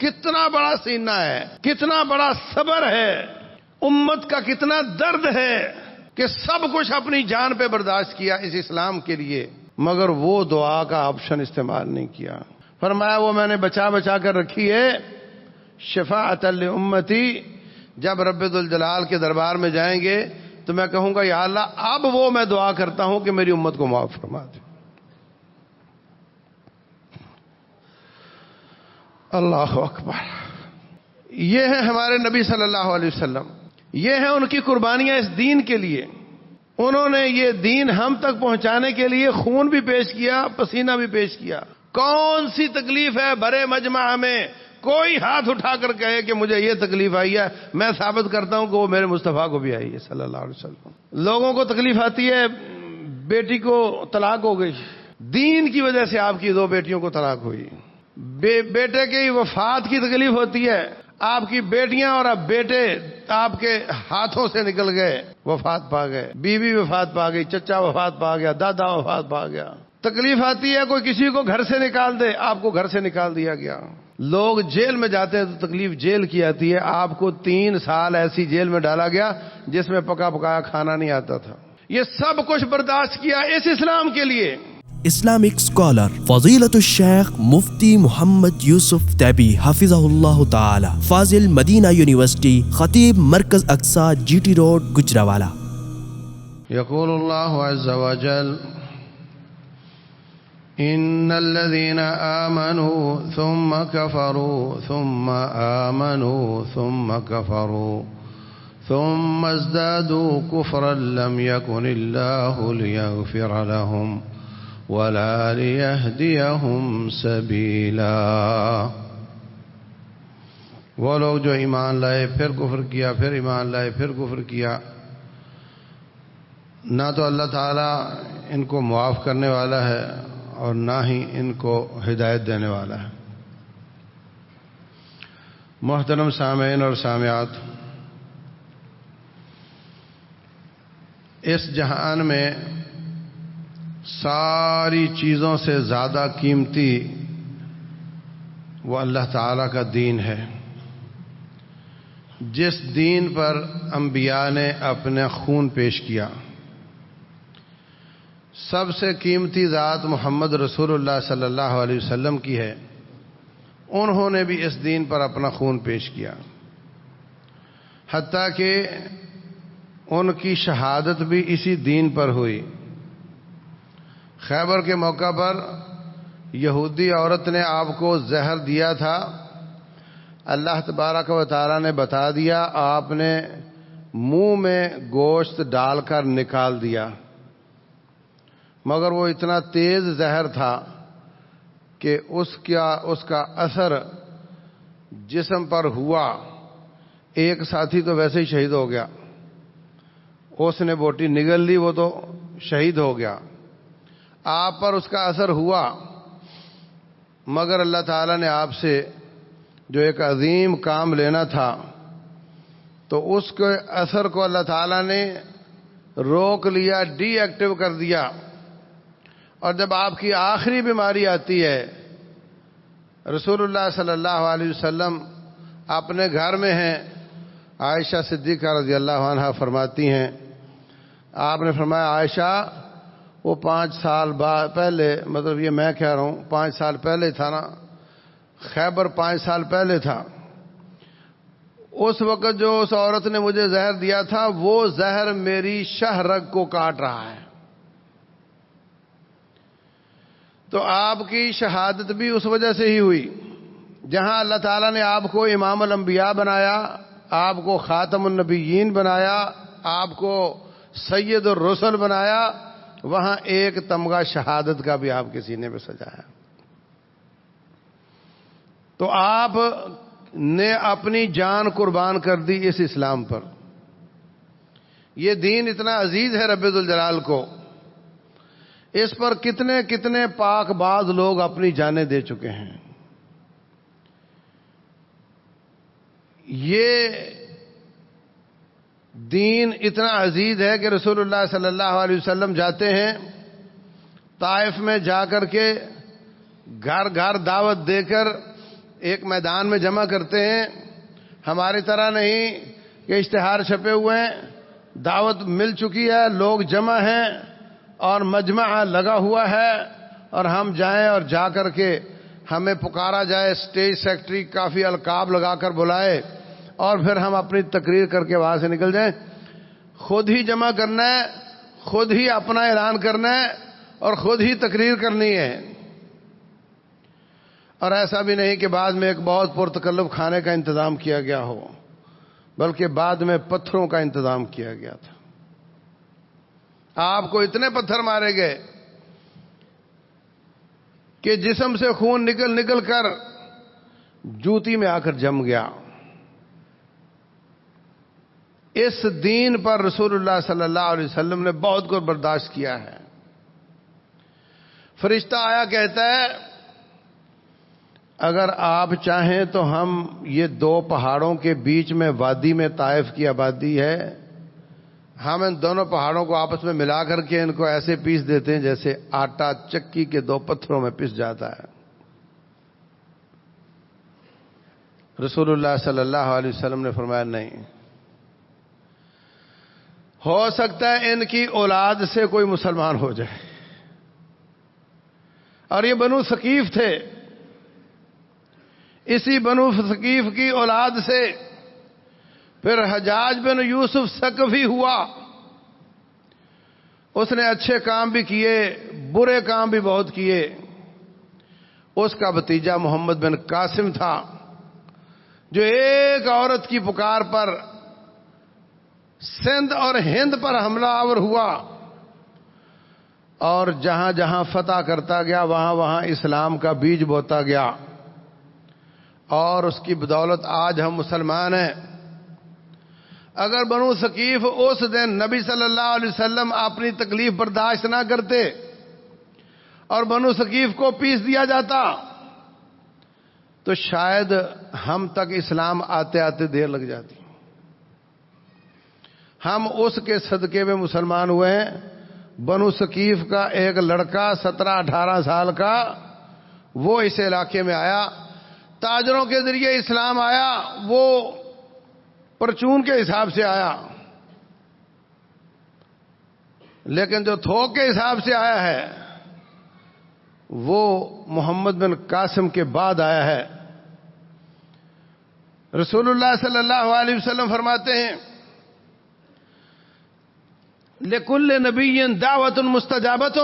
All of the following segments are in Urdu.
کتنا بڑا سینہ ہے، کتنا بڑا صبر ہے، امت کا کتنا درد ہے کہ سب کچھ اپنی جان پہ برداشت کیا اس اسلام کے لیے، مگر وہ دعا کا آپشن استعمال نہیں کیا۔ فرمایا وہ میں نے بچا بچا کر رکھی ہے شفاعت لامتی، جب رب ذوالجلال کے دربار میں جائیں گے تو میں کہوں گا یا اللہ اب وہ میں دعا کرتا ہوں کہ میری امت کو معاف فرما دے۔ اللہ اکبر۔ یہ ہے ہمارے نبی صلی اللہ علیہ وسلم، یہ ہیں ان کی قربانیاں اس دین کے لیے۔ انہوں نے یہ دین ہم تک پہنچانے کے لیے خون بھی پیش کیا، پسینہ بھی پیش کیا۔ کون سی تکلیف ہے بھرے مجمع میں؟ کوئی ہاتھ اٹھا کر کہے کہ مجھے یہ تکلیف آئی ہے، میں ثابت کرتا ہوں کہ وہ میرے مصطفیٰ کو بھی آئی ہے صلی اللہ علیہ وسلم۔ لوگوں کو تکلیف آتی ہے بیٹی کو طلاق ہو گئی، دین کی وجہ سے آپ کی 2 بیٹیوں کو طلاق ہوئی۔ بیٹے کی وفات کی تکلیف ہوتی ہے، آپ کی بیٹیاں اور اب بیٹے آپ کے ہاتھوں سے نکل گئے، وفات پا گئے، بیوی وفات پا گئی، چچا وفات پا گیا، دادا وفات پا گیا۔ تکلیف آتی ہے کوئی کسی کو گھر سے نکال دے، آپ کو گھر سے نکال دیا گیا۔ لوگ جیل میں جاتے ہیں تو تکلیف جیل کی آتی ہے، آپ کو 3 سال ایسی جیل میں ڈالا گیا جس میں پکا پکایا کھانا نہیں آتا تھا۔ یہ سب کچھ برداشت کیا اس اسلام کے لیے۔ اسلامک اسکالر فضیلت الشیخ مفتی محمد یوسف تیبی حفظہ اللہ تعالی، فاضل مدینہ یونیورسٹی، خطیب مرکز اقصی جی ٹی روڈ گجرانوالہ۔ یقول اللہ عز وجل ان الذين آمنوا ثم كفروا ثم آمنوا ثم كفروا ثم ازدادوا كفرا لم يكن الله ليغفر لهم ولا ليهديهم سبيلا۔ وہ لوگ جو ایمان لائے پھر کفر کیا، پھر ایمان لائے پھر کفر کیا، نہ تو اللہ تعالیٰ ان کو معاف کرنے والا ہے اور نہ ہی ان کو ہدایت دینے والا ہے۔ محترم سامعین اور سامعات، اس جہان میں ساری چیزوں سے زیادہ قیمتی وہ اللہ تعالیٰ کا دین ہے، جس دین پر انبیاء نے اپنے خون پیش کیا۔ سب سے قیمتی ذات محمد رسول اللہ صلی اللہ علیہ وسلم کی ہے، انہوں نے بھی اس دین پر اپنا خون پیش کیا، حتیٰ کہ ان کی شہادت بھی اسی دین پر ہوئی۔ خیبر کے موقع پر یہودی عورت نے آپ کو زہر دیا تھا، اللہ تبارک و تعالیٰ نے بتا دیا، آپ نے منہ میں گوشت ڈال کر نکال دیا، مگر وہ اتنا تیز زہر تھا کہ اس کا اثر جسم پر ہوا۔ ایک ساتھی تو ویسے ہی شہید ہو گیا، اس نے بوٹی نگل لی، وہ تو شہید ہو گیا۔ آپ پر اس کا اثر ہوا، مگر اللہ تعالیٰ نے آپ سے جو ایک عظیم کام لینا تھا تو اس کے اثر کو اللہ تعالیٰ نے روک لیا، ڈی ایکٹیو کر دیا۔ اور جب آپ کی آخری بیماری آتی ہے، رسول اللہ صلی اللہ علیہ وسلم اپنے گھر میں ہیں، عائشہ صدیقہ رضی اللہ عنہا فرماتی ہیں، آپ نے فرمایا عائشہ وہ 5 سال پہلے، مطلب یہ میں کہہ رہا ہوں 5 سال پہلے تھا نا، خیبر 5 سال پہلے تھا، اس وقت جو اس عورت نے مجھے زہر دیا تھا وہ زہر میری شہ رگ کو کاٹ رہا ہے۔ تو آپ کی شہادت بھی اس وجہ سے ہی ہوئی، جہاں اللہ تعالیٰ نے آپ کو امام الانبیاء بنایا، آپ کو خاتم النبیین بنایا، آپ کو سید الرسل بنایا، وہاں ایک تمغہ شہادت کا بھی آپ کے سینے پہ سجایا۔ تو آپ نے اپنی جان قربان کر دی اس اسلام پر۔ یہ دین اتنا عزیز ہے رب ذوالجلال کو، اس پر کتنے کتنے پاک باز لوگ اپنی جانیں دے چکے ہیں۔ یہ دین اتنا عزیز ہے کہ رسول اللہ صلی اللہ علیہ وسلم جاتے ہیں طائف میں، جا کر کے گھر گھر دعوت دے کر ایک میدان میں جمع کرتے ہیں، ہماری طرح نہیں کہ اشتہار چھپے ہوئے ہیں، دعوت مل چکی ہے، لوگ جمع ہیں اور مجمع لگا ہوا ہے، اور ہم جائیں اور جا کر کے ہمیں پکارا جائے، اسٹیج سیکرٹری کافی القاب لگا کر بلائے اور پھر ہم اپنی تقریر کر کے وہاں سے نکل جائیں۔ خود ہی جمع کرنا ہے، خود ہی اپنا اعلان کرنا ہے اور خود ہی تقریر کرنی ہے۔ اور ایسا بھی نہیں کہ بعد میں ایک بہت پرتکلف کھانے کا انتظام کیا گیا ہو، بلکہ بعد میں پتھروں کا انتظام کیا گیا تھا۔ آپ کو اتنے پتھر مارے گئے کہ جسم سے خون نکل نکل کر جوتی میں آ کر جم گیا۔ اس دین پر رسول اللہ صلی اللہ علیہ وسلم نے بہت کچھ برداشت کیا ہے۔ فرشتہ آیا کہتا ہے اگر آپ چاہیں تو ہم یہ دو پہاڑوں کے بیچ میں وادی میں طائف کی آبادی ہے، ہم ان دونوں پہاڑوں کو آپس میں ملا کر کے ان کو ایسے پیس دیتے ہیں جیسے آٹا چکی کے دو پتھروں میں پس جاتا ہے۔ رسول اللہ صلی اللہ علیہ وسلم نے فرمایا نہیں، ہو سکتا ہے ان کی اولاد سے کوئی مسلمان ہو جائے۔ اور یہ بنو ثقیف تھے، اسی بنو ثقیف کی اولاد سے پھر حجاج بن یوسف ثقفی ہوا۔ اس نے اچھے کام بھی کیے، برے کام بھی بہت کیے۔ اس کا بھتیجا محمد بن قاسم تھا جو ایک عورت کی پکار پر سندھ اور ہند پر حملہ آور ہوا، اور جہاں جہاں فتح کرتا گیا وہاں وہاں اسلام کا بیج بوتا گیا، اور اس کی بدولت آج ہم مسلمان ہیں۔ اگر بنو ثقیف اس دن نبی صلی اللہ علیہ وسلم اپنی تکلیف برداشت نہ کرتے اور بنو ثقیف کو پیس دیا جاتا تو شاید ہم تک اسلام آتے آتے دیر لگ جاتی۔ ہم اس کے صدقے میں مسلمان ہوئے ہیں۔ بنو ثقیف کا ایک لڑکا 17-18 سال کا وہ اس علاقے میں آیا، تاجروں کے ذریعے اسلام آیا، وہ پرچون کے حساب سے آیا، لیکن جو تھوک کے حساب سے آیا ہے وہ محمد بن قاسم کے بعد آیا ہے۔ رسول اللہ صلی اللہ علیہ وسلم فرماتے ہیں لِكُلِّ نَبِيٍّ دعوت مستجابت۔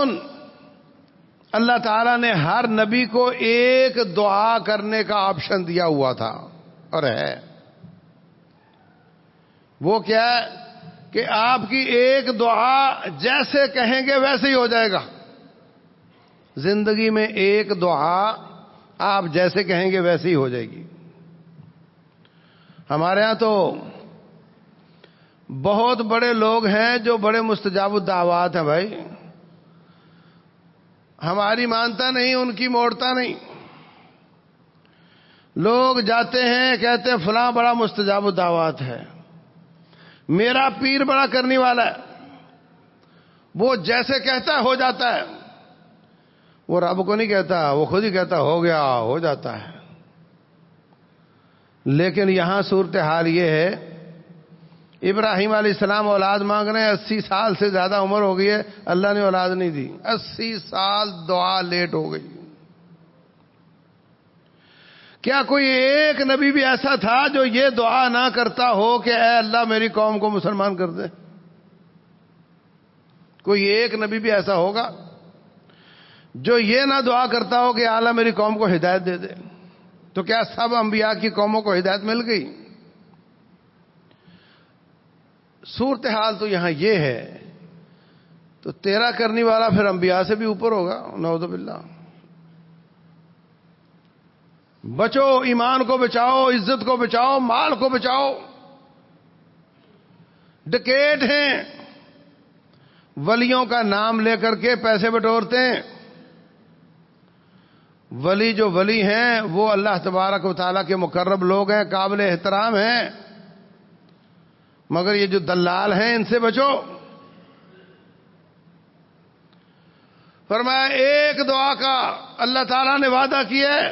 اللہ تعالیٰ نے ہر نبی کو ایک دعا کرنے کا آپشن دیا ہوا تھا اور ہے۔ وہ کیا ہے کہ آپ کی ایک دعا جیسے کہیں گے ویسے ہی ہو جائے گا۔ زندگی میں ایک دعا آپ جیسے کہیں گے ویسے ہی ہو جائے گی۔ ہمارے ہاں تو بہت بڑے لوگ ہیں جو بڑے مستجاب الدعوات ہیں بھائی، ہماری مانتا نہیں، ان کی موڑتا نہیں۔ لوگ جاتے ہیں کہتے ہیں فلاں بڑا مستجاب الدعوات ہے، میرا پیر بڑا کرنے والا ہے، وہ جیسے کہتا ہے ہو جاتا ہے۔ وہ رب کو نہیں کہتا، وہ خود ہی کہتا ہو گیا، ہو جاتا ہے۔ لیکن یہاں صورتحال یہ ہے، ابراہیم علیہ السلام اولاد مانگ رہے ہیں، 80 سال سے زیادہ عمر ہو گئی ہے، اللہ نے اولاد نہیں دی، 80 سال دعا لیٹ ہو گئی۔ کیا کوئی ایک نبی بھی ایسا تھا جو یہ دعا نہ کرتا ہو کہ اے اللہ میری قوم کو مسلمان کر دے؟ کوئی ایک نبی بھی ایسا ہوگا جو یہ نہ دعا کرتا ہو کہ اللہ میری قوم کو ہدایت دے دے؟ تو کیا سب انبیاء کی قوموں کو ہدایت مل گئی؟ صورتحال تو یہاں یہ ہے، تو تیرا کرنے والا پھر انبیاء سے بھی اوپر ہوگا، نعوذ باللہ۔ بچو، ایمان کو بچاؤ، عزت کو بچاؤ، مال کو بچاؤ۔ ڈکیٹ ہیں، ولیوں کا نام لے کر کے پیسے بٹورتے ہیں۔ ولی جو ولی ہیں وہ اللہ تبارک و تعالیٰ کے مقرب لوگ ہیں، قابل احترام ہیں، مگر یہ جو دلال ہیں ان سے بچو۔ فرمایا ایک دعا کا اللہ تعالیٰ نے وعدہ کیا ہے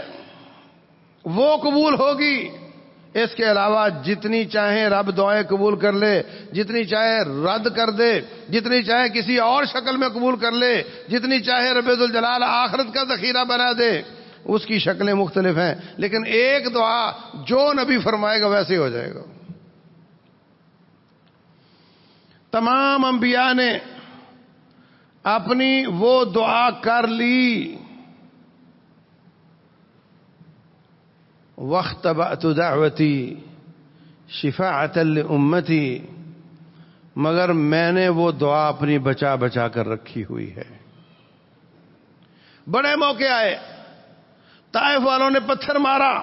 وہ قبول ہوگی. اس کے علاوہ جتنی چاہیں رب دعائیں قبول کر لے، جتنی چاہے رد کر دے، جتنی چاہے کسی اور شکل میں قبول کر لے، جتنی چاہے رب ذوالجلال آخرت کا ذخیرہ بنا دے، اس کی شکلیں مختلف ہیں، لیکن ایک دعا جو نبی فرمائے گا ویسے ہو جائے گا. تمام انبیاء نے اپنی وہ دعا کر لی. واختبأت دعوتی شفاعۃ لامتی، مگر میں نے وہ دعا اپنی بچا بچا کر رکھی ہوئی ہے. بڑے موقع آئے، طائف والوں نے پتھر مارا،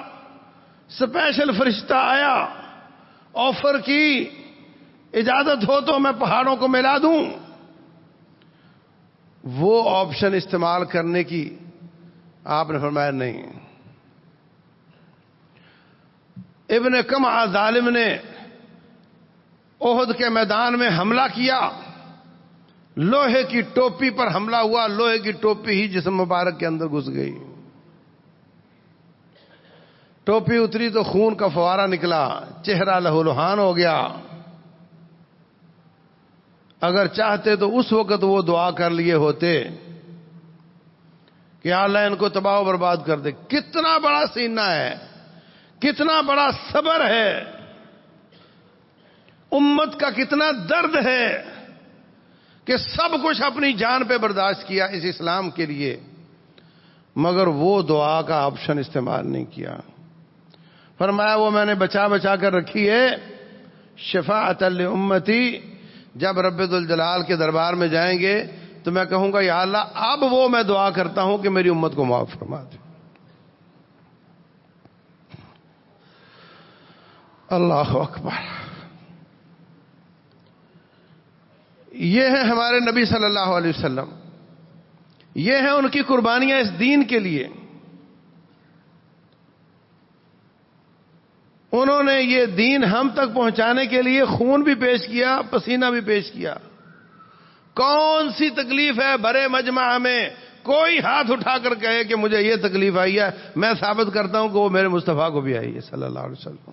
اسپیشل فرشتہ آیا، آفر کی اجازت ہو تو میں پہاڑوں کو ملا دوں. وہ آپشن استعمال کرنے کی آپ نے فرمایا نہیں. ابن کمعہ ظالم نے احد کے میدان میں حملہ کیا، لوہے کی ٹوپی پر حملہ ہوا، لوہے کی ٹوپی ہی جسم مبارک کے اندر گھس گئی. ٹوپی اتری تو خون کا فوارہ نکلا، چہرہ لہولہان ہو گیا. اگر چاہتے تو اس وقت وہ دعا کر لیے ہوتے کہ اللہ ان کو تباہ و برباد کر دے. کتنا بڑا سینہ ہے، کتنا بڑا صبر ہے، امت کا کتنا درد ہے کہ سب کچھ اپنی جان پہ برداشت کیا اس اسلام کے لیے، مگر وہ دعا کا آپشن استعمال نہیں کیا. فرمایا وہ میں نے بچا بچا کر رکھی ہے شفاعۃ لامتی. جب رب ذوالجلال کے دربار میں جائیں گے تو میں کہوں گا یا اللہ اب وہ میں دعا کرتا ہوں کہ میری امت کو معاف فرما دے. اللہ اکبر. یہ ہیں ہمارے نبی صلی اللہ علیہ وسلم، یہ ہیں ان کی قربانیاں اس دین کے لیے. انہوں نے یہ دین ہم تک پہنچانے کے لیے خون بھی پیش کیا، پسینہ بھی پیش کیا. کون سی تکلیف ہے بڑے مجمع میں کوئی ہاتھ اٹھا کر کہے کہ مجھے یہ تکلیف آئی ہے؟ میں ثابت کرتا ہوں کہ وہ میرے مصطفیٰ کو بھی آئی ہے صلی اللہ علیہ وسلم.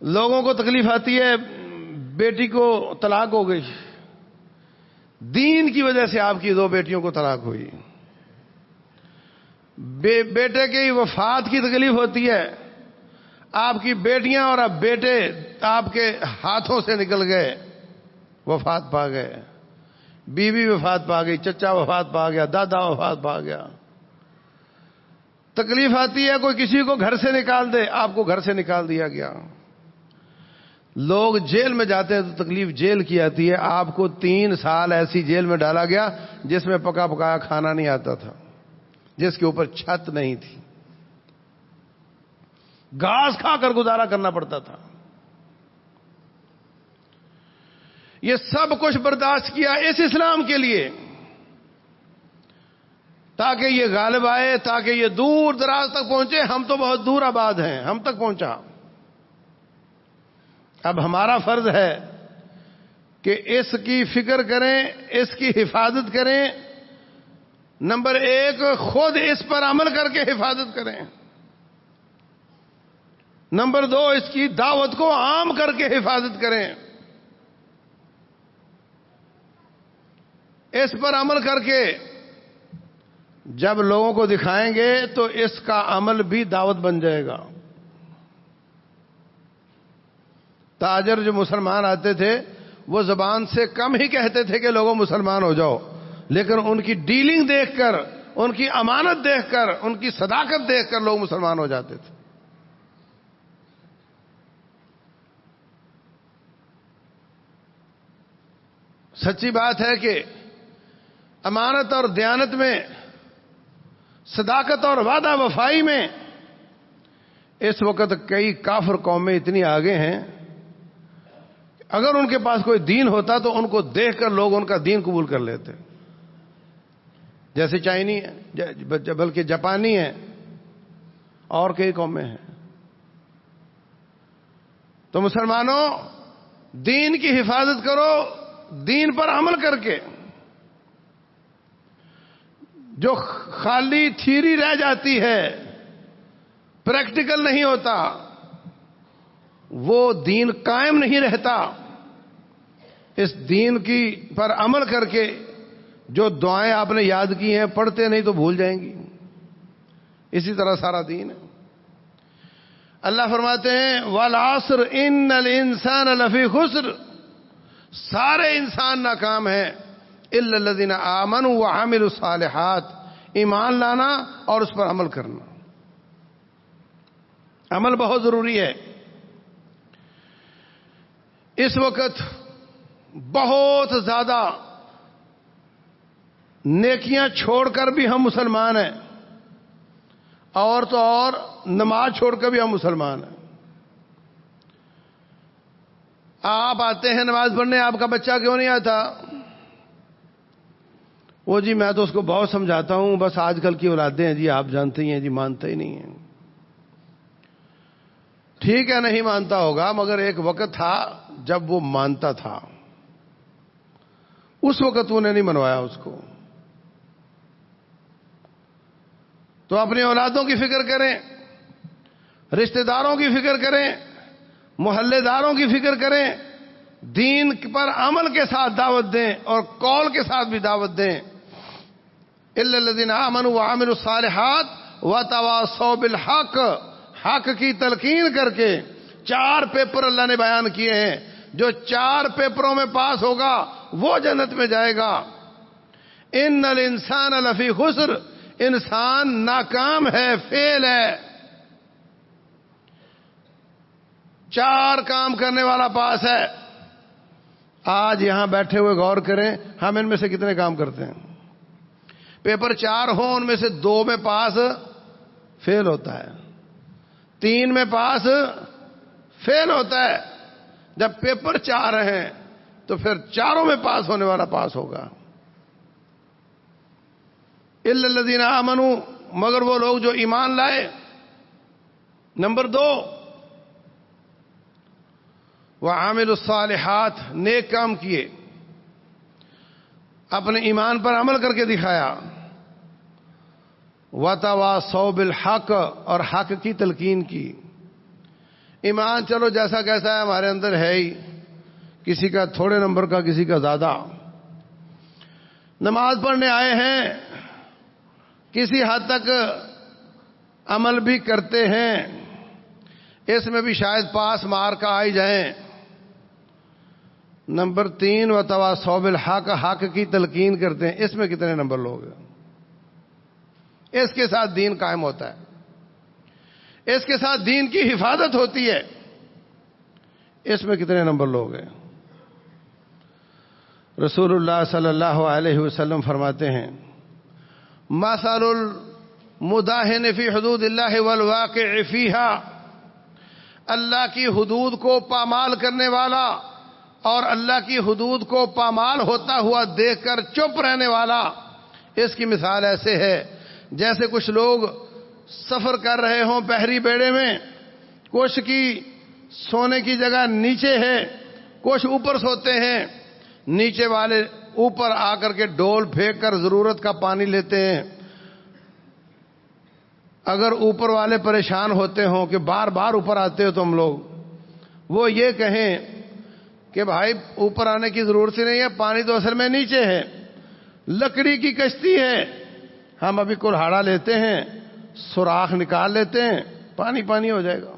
لوگوں کو تکلیف آتی ہے بیٹی کو طلاق ہو گئی، دین کی وجہ سے آپ کی 2 بیٹیوں کو طلاق ہوئی. بیٹے کی وفات کی تکلیف ہوتی ہے، آپ کی بیٹیاں اور اب بیٹے آپ کے ہاتھوں سے نکل گئے، وفات پا گئے. بیوی وفات پا گئی، چچا وفات پا گیا، دادا وفات پا گیا. تکلیف آتی ہے کوئی کسی کو گھر سے نکال دے، آپ کو گھر سے نکال دیا گیا. لوگ جیل میں جاتے ہیں تو تکلیف جیل کی آتی ہے. آپ کو 3 سال ایسی جیل میں ڈالا گیا جس میں پکا پکایا کھانا نہیں آتا تھا، جس کے اوپر چھت نہیں تھی، گھاس کھا کر گزارا کرنا پڑتا تھا. یہ سب کچھ برداشت کیا اس اسلام کے لیے تاکہ یہ غالب آئے، تاکہ یہ دور دراز تک پہنچے. ہم تو بہت دور آباد ہیں، ہم تک پہنچا. اب ہمارا فرض ہے کہ اس کی فکر کریں، اس کی حفاظت کریں. نمبر 1 خود اس پر عمل کر کے حفاظت کریں. نمبر 2 اس کی دعوت کو عام کر کے حفاظت کریں. اس پر عمل کر کے جب لوگوں کو دکھائیں گے تو اس کا عمل بھی دعوت بن جائے گا. تاجر جو مسلمان آتے تھے وہ زبان سے کم ہی کہتے تھے کہ لوگوں مسلمان ہو جاؤ، لیکن ان کی ڈیلنگ دیکھ کر، ان کی امانت دیکھ کر، ان کی صداقت دیکھ کر لوگ مسلمان ہو جاتے تھے. سچی بات ہے کہ امانت اور دیانت میں، صداقت اور وعدہ وفائی میں اس وقت کئی کافر قومیں اتنی آگے ہیں، اگر ان کے پاس کوئی دین ہوتا تو ان کو دیکھ کر لوگ ان کا دین قبول کر لیتے. جیسے چائنی ہے، بلکہ جاپانی ہیں اور کئی قومیں ہیں. تو مسلمانوں دین کی حفاظت کرو، دین پر عمل کر کے. جو خالی تھیوری رہ جاتی ہے، پریکٹیکل نہیں ہوتا، وہ دین قائم نہیں رہتا۔ اس دین کی پر عمل کر کے جو دعائیں آپ نے یاد کی ہیں پڑھتے نہیں تو بھول جائیں گی۔ اسی طرح سارا دین ہے۔ اللہ فرماتے ہیں والعصر ان الانسان لفی خسر، سارے انسان ناکام ہیں الا الذین آمنوا وعملوا الصالحات، ایمان لانا اور اس پر عمل کرنا۔ عمل بہت ضروری ہے۔ اس وقت بہت زیادہ نیکیاں چھوڑ کر بھی ہم مسلمان ہیں، اور تو اور نماز چھوڑ کر بھی ہم مسلمان ہیں۔ آپ آتے ہیں نماز پڑھنے، آپ کا بچہ کیوں نہیں آتا؟ وہ جی میں تو اس کو بہت سمجھاتا ہوں، بس آج کل کی اولادیں ہیں جی آپ جانتے ہی ہیں جی، مانتے ہی نہیں ہیں۔ ٹھیک ہے نہیں مانتا ہوگا، مگر ایک وقت تھا جب وہ مانتا تھا، اس وقت انہوں نے نہیں منوایا اس کو۔ تو اپنی اولادوں کی فکر کریں، رشتہ داروں کی فکر کریں، محلے داروں کی فکر کریں، دین پر عمل کے ساتھ دعوت دیں اور قول کے ساتھ بھی دعوت دیں۔ الا الذین آمنوا وعملوا الصالحات وتواصوا بالحق، حق کی تلقین کر کے 4 پیپر اللہ نے بیان کیے ہیں، جو 4 پیپروں میں پاس ہوگا وہ جنت میں جائے گا۔ ان الانسان لفی خسر، انسان ناکام ہے، فیل ہے۔ 4 کام کرنے والا پاس ہے۔ آج یہاں بیٹھے ہوئے غور کریں، ہم ان میں سے کتنے کام کرتے ہیں؟ پیپر 4 ہوں، ان میں سے 2 میں پاس فیل ہوتا ہے، 3 میں پاس فیل ہوتا ہے۔ جب پیپر 4 ہیں تو پھر 4 میں پاس ہونے والا پاس ہوگا۔ الا الذین آمنوا، مگر وہ لوگ جو ایمان لائے۔ نمبر 2 وعملوا الصالحات، نیک کام کیے، اپنے ایمان پر عمل کر کے دکھایا۔ وتواصوا بالحق، اور حق کی تلقین کی۔ ایمان چلو جیسا کیسا ہے ہمارے اندر ہے ہی، کسی کا تھوڑے نمبر کا، کسی کا زیادہ۔ نماز پڑھنے آئے ہیں، کسی حد تک عمل بھی کرتے ہیں، اس میں بھی شاید پاس مارک آ ہی جائیں۔ نمبر 3 وتواصوا بالحق، حق کی تلقین کرتے ہیں، اس میں کتنے نمبر لوگ ہیں؟ اس کے ساتھ دین قائم ہوتا ہے، اس کے ساتھ دین کی حفاظت ہوتی ہے، اس میں کتنے نمبر لوگ ہیں؟ رسول اللہ صلی اللہ علیہ وسلم فرماتے ہیں مثل المداہن فی حدود اللہ والواقع فیہا، اللہ کی حدود کو پامال کرنے والا اور اللہ کی حدود کو پامال ہوتا ہوا دیکھ کر چپ رہنے والا، اس کی مثال ایسے ہے جیسے کچھ لوگ سفر کر رہے ہوں بحری بیڑے میں، کچھ کی سونے کی جگہ نیچے ہے، کچھ اوپر سوتے ہیں، نیچے والے اوپر آ کر کے ڈول پھینک کر ضرورت کا پانی لیتے ہیں۔ اگر اوپر والے پریشان ہوتے ہوں کہ بار بار اوپر آتے ہو تم لوگ، وہ یہ کہیں کہ بھائی اوپر آنے کی ضرورت ہی نہیں ہے، پانی تو اصل میں نیچے ہے، لکڑی کی کشتی ہے، ہم ابھی کلہاڑا لیتے ہیں، سوراخ نکال لیتے ہیں، پانی پانی ہو جائے گا۔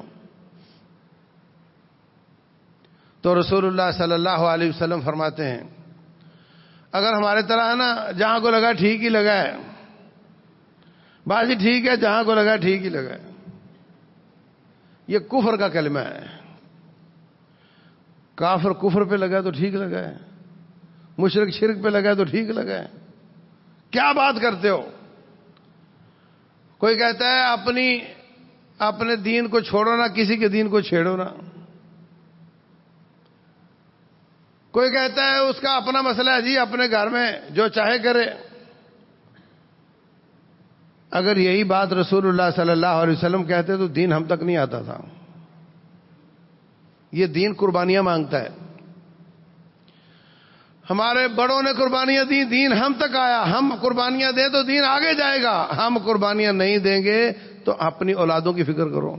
تو رسول اللہ صلی اللہ علیہ وسلم فرماتے ہیں اگر ہمارے طرح ہے نا، جہاں کو لگا ٹھیک ہی لگا ہے، بازی ٹھیک ہے، جہاں کو لگا ٹھیک ہی لگا ہے، یہ کفر کا کلمہ ہے۔ کافر کفر پہ لگا تو ٹھیک لگا ہے، مشرک شرک پہ لگا تو ٹھیک لگا ہے، کیا بات کرتے ہو؟ کوئی کہتا ہے اپنے دین کو چھوڑو نا، کسی کے دین کو چھیڑو نا۔ کوئی کہتا ہے اس کا اپنا مسئلہ ہے جی، اپنے گھر میں جو چاہے کرے۔ اگر یہی بات رسول اللہ صلی اللہ علیہ وسلم کہتے تو دین ہم تک نہیں آتا تھا۔ یہ دین قربانیاں مانگتا ہے۔ ہمارے بڑوں نے قربانیاں دی، دین ہم تک آیا، ہم قربانیاں دیں تو دین آگے جائے گا، ہم قربانیاں نہیں دیں گے تو اپنی اولادوں کی فکر کرو۔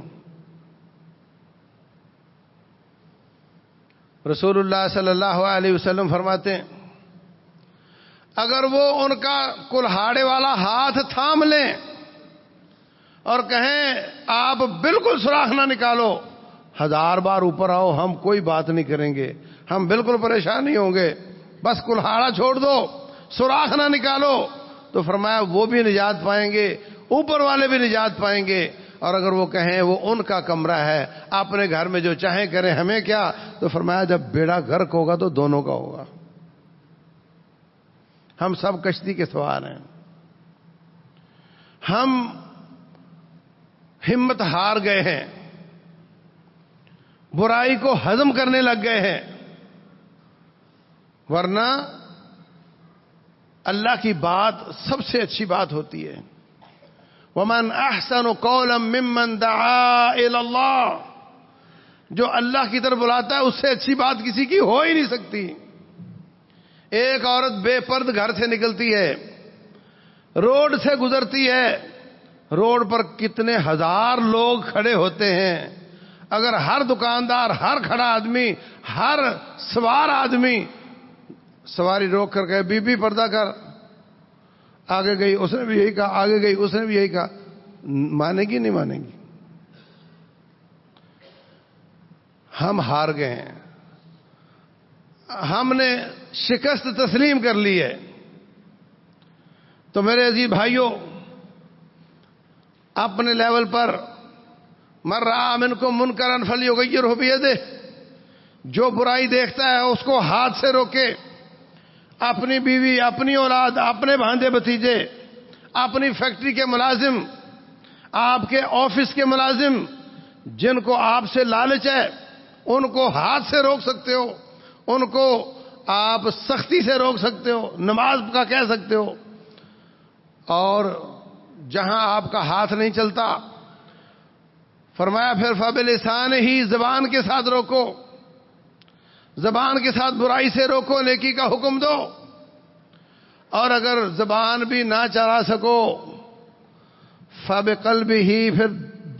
رسول اللہ صلی اللہ علیہ وسلم فرماتے ہیں اگر وہ ان کا کلہاڑے والا ہاتھ تھام لیں اور کہیں آپ بالکل سوراخ نہ نکالو، 1000 بار اوپر آؤ، ہم کوئی بات نہیں کریں گے، ہم بالکل پریشان نہیں ہوں گے، بس کلہاڑا چھوڑ دو، سوراخ نہ نکالو، تو فرمایا وہ بھی نجات پائیں گے، اوپر والے بھی نجات پائیں گے۔ اور اگر وہ کہیں وہ ان کا کمرہ ہے، اپنے گھر میں جو چاہیں کریں، ہمیں کیا، تو فرمایا جب بیڑا غرق ہوگا تو دونوں کا ہوگا، ہم سب کشتی کے سوار ہیں۔ ہم ہمت ہار گئے ہیں، برائی کو ہضم کرنے لگ گئے ہیں، ورنہ اللہ کی بات سب سے اچھی بات ہوتی ہے۔ وَمَنْ أَحْسَنُ قَوْلًا مِّمَّنْ دَعَا إِلَى اللَّهِ، جو اللہ کی طرف بلاتا ہے اس سے اچھی بات کسی کی ہو ہی نہیں سکتی۔ ایک عورت بے پرد گھر سے نکلتی ہے، روڈ سے گزرتی ہے، روڈ پر کتنے 1000 لوگ کھڑے ہوتے ہیں، اگر ہر دکاندار، ہر کھڑا آدمی، ہر سوار آدمی سواری روک کر گئے بی بی پردہ کر، آگے گئی اس نے بھی یہی کہا، آگے گئی اس نے بھی یہی کہا، مانے گی نہیں مانے گی؟ ہم ہار گئے ہیں، ہم نے شکست تسلیم کر لی ہے۔ تو میرے عزیز بھائیوں، اپنے لیول پر من رأى منکم منکرا فلیغیرہ بیدہ، جو برائی دیکھتا ہے اس کو ہاتھ سے روکے، اپنی بیوی، اپنی اولاد، اپنے بھانجے بھتیجے، اپنی فیکٹری کے ملازم، آپ کے آفس کے ملازم، جن کو آپ سے لالچ ہے ان کو ہاتھ سے روک سکتے ہو، ان کو آپ سختی سے روک سکتے ہو، نماز کا کہہ سکتے ہو، اور جہاں آپ کا ہاتھ نہیں چلتا فرمایا پھر فبلسان ہی، زبان کے ساتھ روکو، زبان کے ساتھ برائی سے روکو، نیکی کا حکم دو، اور اگر زبان بھی نہ چلا سکو فبقلب ہی، پھر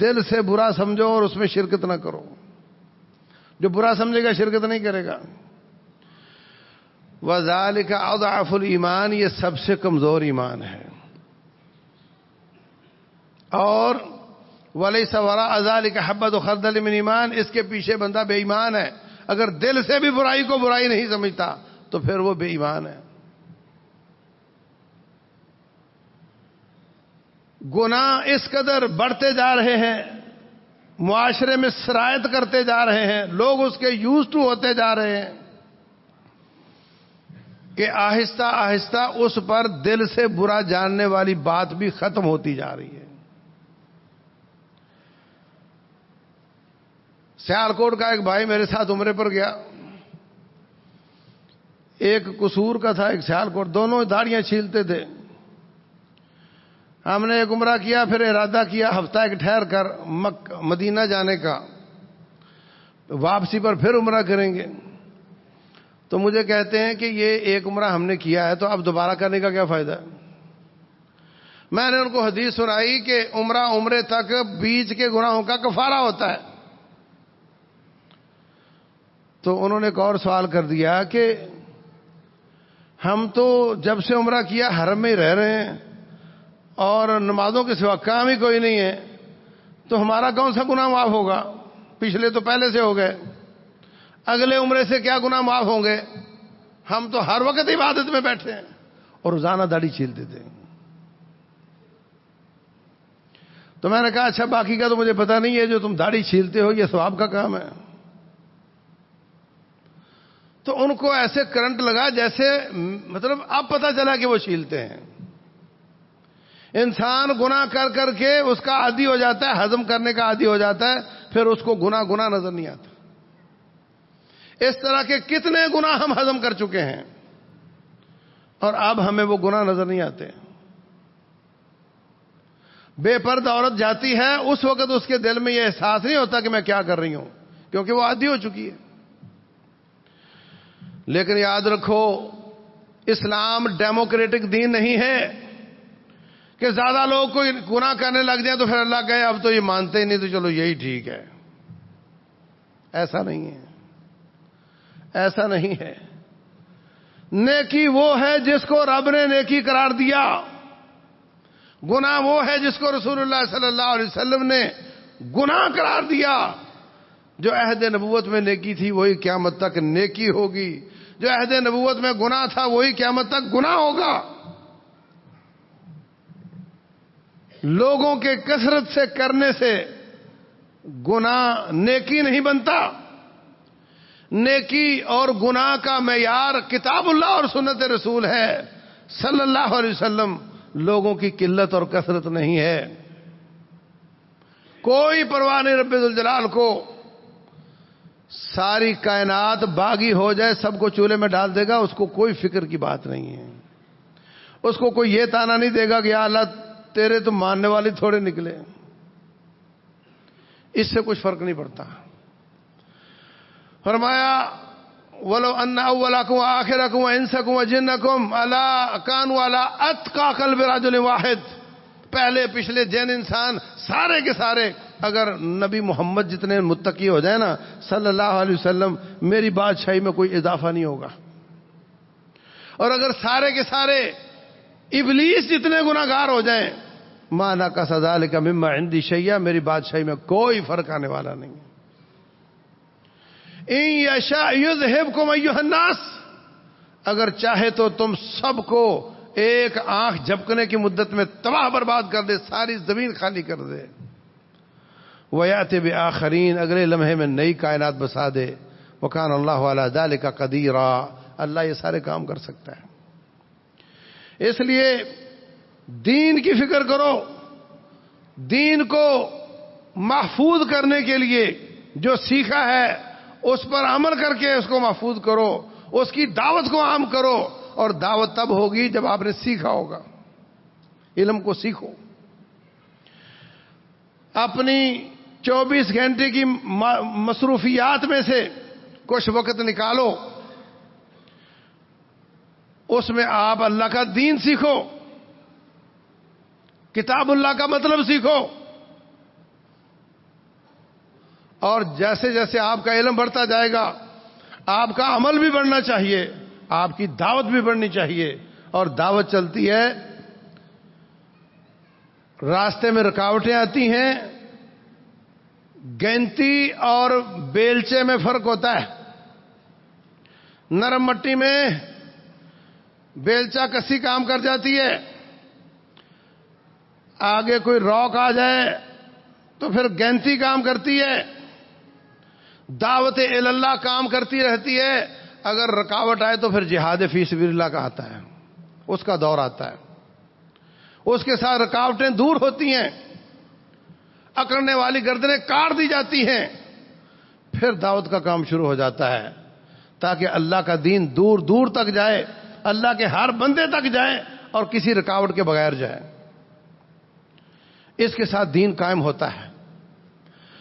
دل سے برا سمجھو اور اس میں شرکت نہ کرو۔ جو برا سمجھے گا شرکت نہیں کرے گا۔ وذالک اضعف الایمان، یہ سب سے کمزور ایمان ہے۔ اور ولیس وراء ذلک حبۃ خردل من ایمان، اس کے پیچھے بندہ بے ایمان ہے۔ اگر دل سے بھی برائی کو برائی نہیں سمجھتا تو پھر وہ بے ایمان ہے۔ گناہ اس قدر بڑھتے جا رہے ہیں، معاشرے میں سرایت کرتے جا رہے ہیں، لوگ اس کے یوز ٹو ہوتے جا رہے ہیں کہ آہستہ آہستہ اس پر دل سے برا جاننے والی بات بھی ختم ہوتی جا رہی ہے۔ سیالکوٹ کا ایک بھائی میرے ساتھ عمرے پر گیا، ایک قصور کا تھا، ایک سیالکوٹ، دونوں داڑیاں چھیلتے تھے۔ ہم نے ایک عمرہ کیا، پھر ارادہ کیا ہفتہ ایک ٹھہر کر مدینہ جانے کا، واپسی پر پھر عمرہ کریں گے۔ تو مجھے کہتے ہیں کہ یہ ایک عمرہ ہم نے کیا ہے تو اب دوبارہ کرنے کا کیا فائدہ ہے؟ میں نے ان کو حدیث سنائی کہ عمرہ عمرے تک بیچ کے گناہوں کا کفارہ ہوتا ہے۔ تو انہوں نے ایک اور سوال کر دیا کہ ہم تو جب سے عمرہ کیا حرم میں ہی رہ رہے ہیں اور نمازوں کے سوا کام ہی کوئی نہیں ہے، تو ہمارا کون سا گناہ معاف ہوگا؟ پچھلے تو پہلے سے ہو گئے، اگلے عمرے سے کیا گناہ معاف ہوں گے؟ ہم تو ہر وقت عبادت میں بیٹھے ہیں۔ اور روزانہ داڑھی چھیلتے تھے۔ تو میں نے کہا اچھا باقی کا تو مجھے پتا نہیں ہے، جو تم داڑھی چھیلتے ہو یہ ثواب کا کام ہے۔ تو ان کو ایسے کرنٹ لگا جیسے مطلب اب پتہ چلا کہ وہ چھیلتے ہیں۔ انسان گناہ کر کر کے اس کا عادی ہو جاتا ہے، ہضم کرنے کا عادی ہو جاتا ہے، پھر اس کو گناہ نظر نہیں آتا۔ اس طرح کے کتنے گناہ ہم ہضم کر چکے ہیں اور اب ہمیں وہ گناہ نظر نہیں آتے۔ بے پرد عورت جاتی ہے، اس وقت اس کے دل میں یہ احساس نہیں ہوتا کہ میں کیا کر رہی ہوں، کیونکہ وہ عادی ہو چکی ہے۔ لیکن یاد رکھو اسلام ڈیموکریٹک دین نہیں ہے کہ زیادہ لوگ کوئی گناہ کرنے لگ جائیں تو پھر اللہ کہے اب تو یہ مانتے ہی نہیں تو چلو یہی ٹھیک ہے. ایسا نہیں ہے, ایسا نہیں ہے. نیکی وہ ہے جس کو رب نے نیکی قرار دیا, گناہ وہ ہے جس کو رسول اللہ صلی اللہ علیہ وسلم نے گناہ قرار دیا. جو عہد نبوت میں نیکی تھی وہی قیامت تک نیکی ہوگی, جو عہد نبوت میں گناہ تھا وہی قیامت تک گناہ ہوگا. لوگوں کے کثرت سے کرنے سے گناہ نیکی نہیں بنتا. نیکی اور گناہ کا معیار کتاب اللہ اور سنت رسول ہے صلی اللہ علیہ وسلم, لوگوں کی قلت اور کثرت نہیں ہے. کوئی پرواہ نہیں رب ذوالجلال کو, ساری کائنات باغی ہو جائے سب کو چولہے میں ڈال دے گا, اس کو کوئی فکر کی بات نہیں ہے. اس کو کوئی یہ تانا نہیں دے گا کہ یا اللہ تیرے تو ماننے والے تھوڑے نکلے. اس سے کچھ فرق نہیں پڑتا. فرمایا وَلَوْ أَنَّ أَوَّلَكُمْ وَآخِرَكُمْ وَإِنسَكُمْ وَجِنَّكُمْ أَلَا كَانُوا عَلَىٰ أَتْقَىٰ قَلْبِ رَجُلٍ وَاحِدٍ, پہلے پچھلے جن انسان سارے کے سارے اگر نبی محمد جتنے متقی ہو جائیں نا صلی اللہ علیہ وسلم, میری بادشاہی میں کوئی اضافہ نہیں ہوگا. اور اگر سارے کے سارے ابلیس جتنے گناہگار ہو جائیں, مَا نَقَصَ ذَٰلِكَ مِمَّا عِندِي شَيْئًا, میری بادشاہی میں کوئی فرق آنے والا نہیں ہے. ان یشاء یذہبکم ایھا الناس, اگر چاہے تو تم سب کو ایک آنکھ جھپکنے کی مدت میں تباہ برباد کر دے, ساری زمین خالی کر دے. وَيَأْتِ بِآخَرِينَ, اگلے لمحے میں نئی کائنات بسا دے. وَكَانَ اللَّهُ عَلَىٰ ذَٰلِكَ قَدِيرًا, اللہ یہ سارے کام کر سکتا ہے. اس لیے دین کی فکر کرو, دین کو محفوظ کرنے کے لیے جو سیکھا ہے اس پر عمل کر کے اس کو محفوظ کرو, اس کی دعوت کو عام کرو. اور دعوت تب ہوگی جب آپ نے سیکھا ہوگا. علم کو سیکھو, اپنی 24 گھنٹے کی مصروفیات میں سے کچھ وقت نکالو, اس میں آپ اللہ کا دین سیکھو, کتاب اللہ کا مطلب سیکھو. اور جیسے جیسے آپ کا علم بڑھتا جائے گا آپ کا عمل بھی بڑھنا چاہیے, آپ کی دعوت بھی بڑھنی چاہیے. اور دعوت چلتی ہے, راستے میں رکاوٹیں آتی ہیں, گینتی اور بیلچے میں فرق ہوتا ہے. نرم مٹی میں بیلچا کسی کام کر جاتی ہے, آگے کوئی روک آ جائے تو پھر گینتی کام کرتی ہے. دعوت اللہ کام کرتی رہتی ہے, اگر رکاوٹ آئے تو پھر جہاد فی سبیل اللہ کا آتا ہے, اس کا دور آتا ہے. اس کے ساتھ رکاوٹیں دور ہوتی ہیں, اکڑنے والی گردنیں کاٹ دی جاتی ہیں, پھر دعوت کا کام شروع ہو جاتا ہے تاکہ اللہ کا دین دور دور تک جائے, اللہ کے ہر بندے تک جائے اور کسی رکاوٹ کے بغیر جائے. اس کے ساتھ دین قائم ہوتا ہے,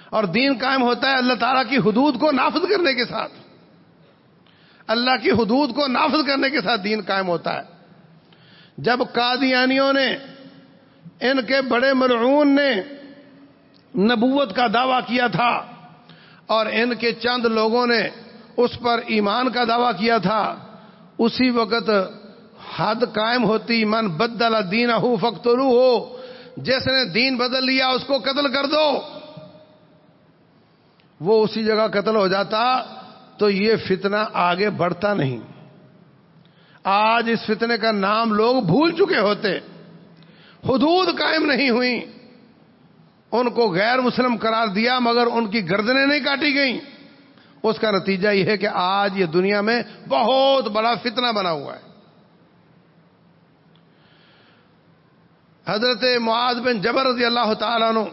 اور دین قائم ہوتا ہے اللہ تعالیٰ کی حدود کو نافذ کرنے کے ساتھ. اللہ کی حدود کو نافذ کرنے کے ساتھ دین قائم ہوتا ہے. جب قادیانیوں نے, ان کے بڑے ملعون نے نبوت کا دعویٰ کیا تھا اور ان کے چند لوگوں نے اس پر ایمان کا دعویٰ کیا تھا, اسی وقت حد قائم ہوتی, من بدل دینہ فاقتلوہ, جس نے دین بدل لیا اس کو قتل کر دو. وہ اسی جگہ قتل ہو جاتا تو یہ فتنہ آگے بڑھتا نہیں. آج اس فتنے کا نام لوگ بھول چکے ہوتے. حدود قائم نہیں ہوئی, ان کو غیر مسلم قرار دیا مگر ان کی گردنیں نہیں کاٹی گئیں. اس کا نتیجہ یہ ہے کہ آج یہ دنیا میں بہت بڑا فتنہ بنا ہوا ہے. حضرت معاذ بن جبل رضی اللہ تعالیٰ عنہ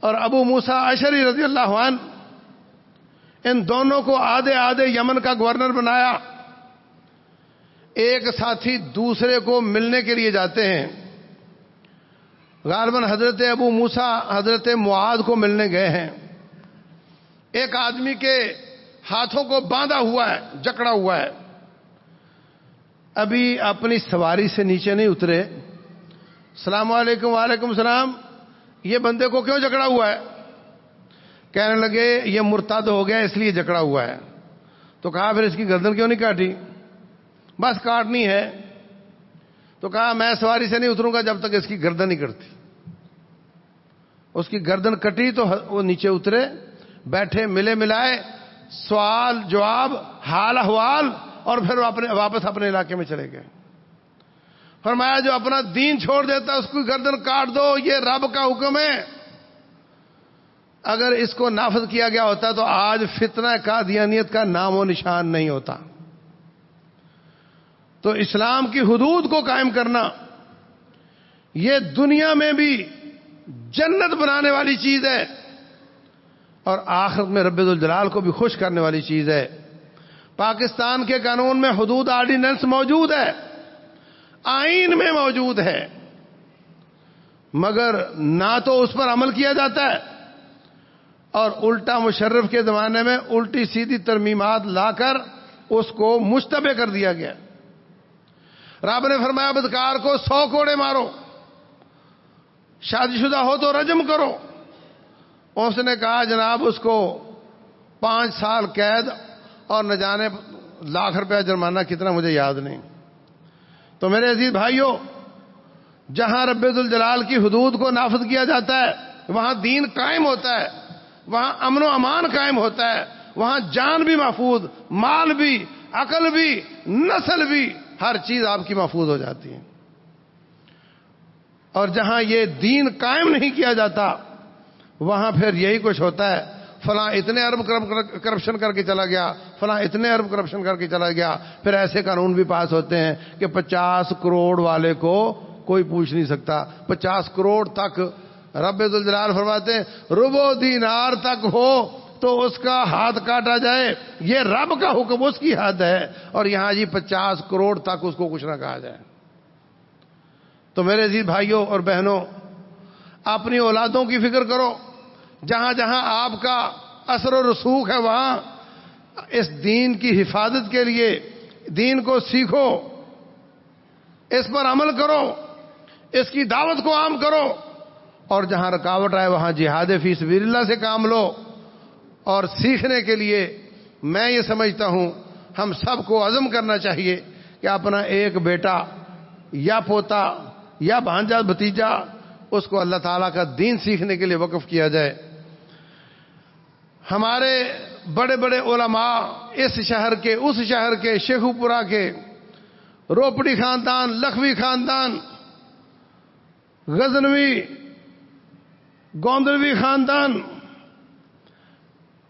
اور ابو موسیٰ اشعری رضی اللہ عنہ, ان دونوں کو آدھے آدھے یمن کا گورنر بنایا. ایک ساتھی دوسرے کو ملنے کے لیے جاتے ہیں. غالباً حضرت ابو موسیٰ حضرت معاذ کو ملنے گئے ہیں. ایک آدمی کے ہاتھوں کو باندھا ہوا ہے, جکڑا ہوا ہے. ابھی اپنی سواری سے نیچے نہیں اترے، السلام علیکم وعلیکم السلام، یہ بندے کو کیوں جکڑا ہوا ہے؟ کہنے لگے یہ مرتد ہو گیا اس لیے جکڑا ہوا ہے۔ تو کہا پھر اس کی گردن کیوں نہیں کاٹی؟ بس کاٹنی ہے۔ تو کہا میں سواری سے نہیں اتروں گا جب تک اس کی گردن نہیں کٹتی۔ اس کی گردن کٹی تو وہ نیچے اترے، بیٹھے، ملے ملائے، سوال جواب، حال احوال، اور پھر واپس اپنے علاقے میں چلے گئے۔ فرمایا جو اپنا دین چھوڑ دیتا ہے اس کی گردن کاٹ دو، یہ رب کا حکم ہے۔ اگر اس کو نافذ کیا گیا ہوتا تو آج فتنہ قادیانیت کا نام و نشان نہیں ہوتا۔ تو اسلام کی حدود کو قائم کرنا یہ دنیا میں بھی جنت بنانے والی چیز ہے اور آخرت میں رب ذوالجلال کو بھی خوش کرنے والی چیز ہے۔ پاکستان کے قانون میں حدود آرڈیننس موجود ہے، آئین میں موجود ہے، مگر نہ تو اس پر عمل کیا جاتا ہے اور الٹا مشرف کے زمانے میں الٹی سیدھی ترمیمات لا کر اس کو مشتبہ کر دیا گیا۔ رب نے فرمایا بدکار کو 100 کوڑے مارو، شادی شدہ ہو تو رجم کرو۔ اس نے کہا جناب اس کو 5 سال قید اور نہ جانے لاکھ روپیہ جرمانہ کتنا مجھے یاد نہیں۔ تو میرے عزیز بھائیوں، جہاں رب ذوالجلال کی حدود کو نافذ کیا جاتا ہے وہاں دین قائم ہوتا ہے، وہاں امن و امان قائم ہوتا ہے، وہاں جان بھی محفوظ، مال بھی، عقل بھی، نسل بھی، ہر چیز آپ کی محفوظ ہو جاتی ہے۔ اور جہاں یہ دین قائم نہیں کیا جاتا وہاں پھر یہی کچھ ہوتا ہے، فلاں اتنے ارب کرپشن کر کے چلا گیا، فلاں اتنے ارب کرپشن کر کے چلا گیا۔ پھر ایسے قانون بھی پاس ہوتے ہیں کہ 50 کروڑ والے کو کوئی پوچھ نہیں سکتا، 50 کروڑ تک رب ذوالجلال فرماتے ہیں ربع دینار تک ہو تو اس کا ہاتھ کاٹا جائے، یہ رب کا حکم، اس کی حد ہے، اور یہاں جی 50 کروڑ تک اس کو کچھ نہ کہا جائے۔ تو میرے عزیز بھائیوں اور بہنوں، اپنی اولادوں کی فکر کرو، جہاں جہاں آپ کا اثر و رسوخ ہے وہاں اس دین کی حفاظت کے لیے دین کو سیکھو، اس پر عمل کرو، اس کی دعوت کو عام کرو، اور جہاں رکاوٹ آئے وہاں جہاد فی سبیل اللہ سے کام لو۔ اور سیکھنے کے لیے میں یہ سمجھتا ہوں ہم سب کو عزم کرنا چاہیے کہ اپنا ایک بیٹا یا پوتا یا بھانجا بھتیجا اس کو اللہ تعالیٰ کا دین سیکھنے کے لیے وقف کیا جائے۔ ہمارے بڑے بڑے علماء اس شہر کے اس شہر کے شیخو پورہ کے روپڑی خاندان، لکھوی خاندان، غزنوی، گوندلوی خاندان،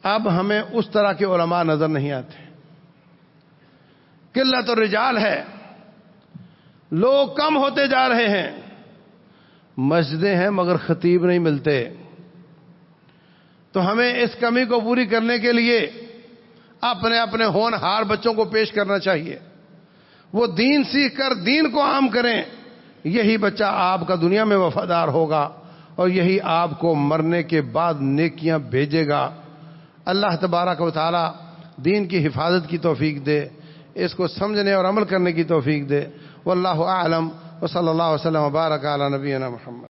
اب ہمیں اس طرح کے علماء نظر نہیں آتے۔ قلت الرجال ہے، لوگ کم ہوتے جا رہے ہیں، مسجدیں ہیں مگر خطیب نہیں ملتے۔ تو ہمیں اس کمی کو پوری کرنے کے لیے اپنے اپنے ہونہار بچوں کو پیش کرنا چاہیے، وہ دین سیکھ کر دین کو عام کریں، یہی بچہ آپ کا دنیا میں وفادار ہوگا اور یہی آپ کو مرنے کے بعد نیکیاں بھیجے گا۔ اللہ تبارک و تعالی دین کی حفاظت کی توفیق دے، اس کو سمجھنے اور عمل کرنے کی توفیق دے۔ واللہ اعلم وصلی اللہ وسلم وبارک علی نبینا محمد۔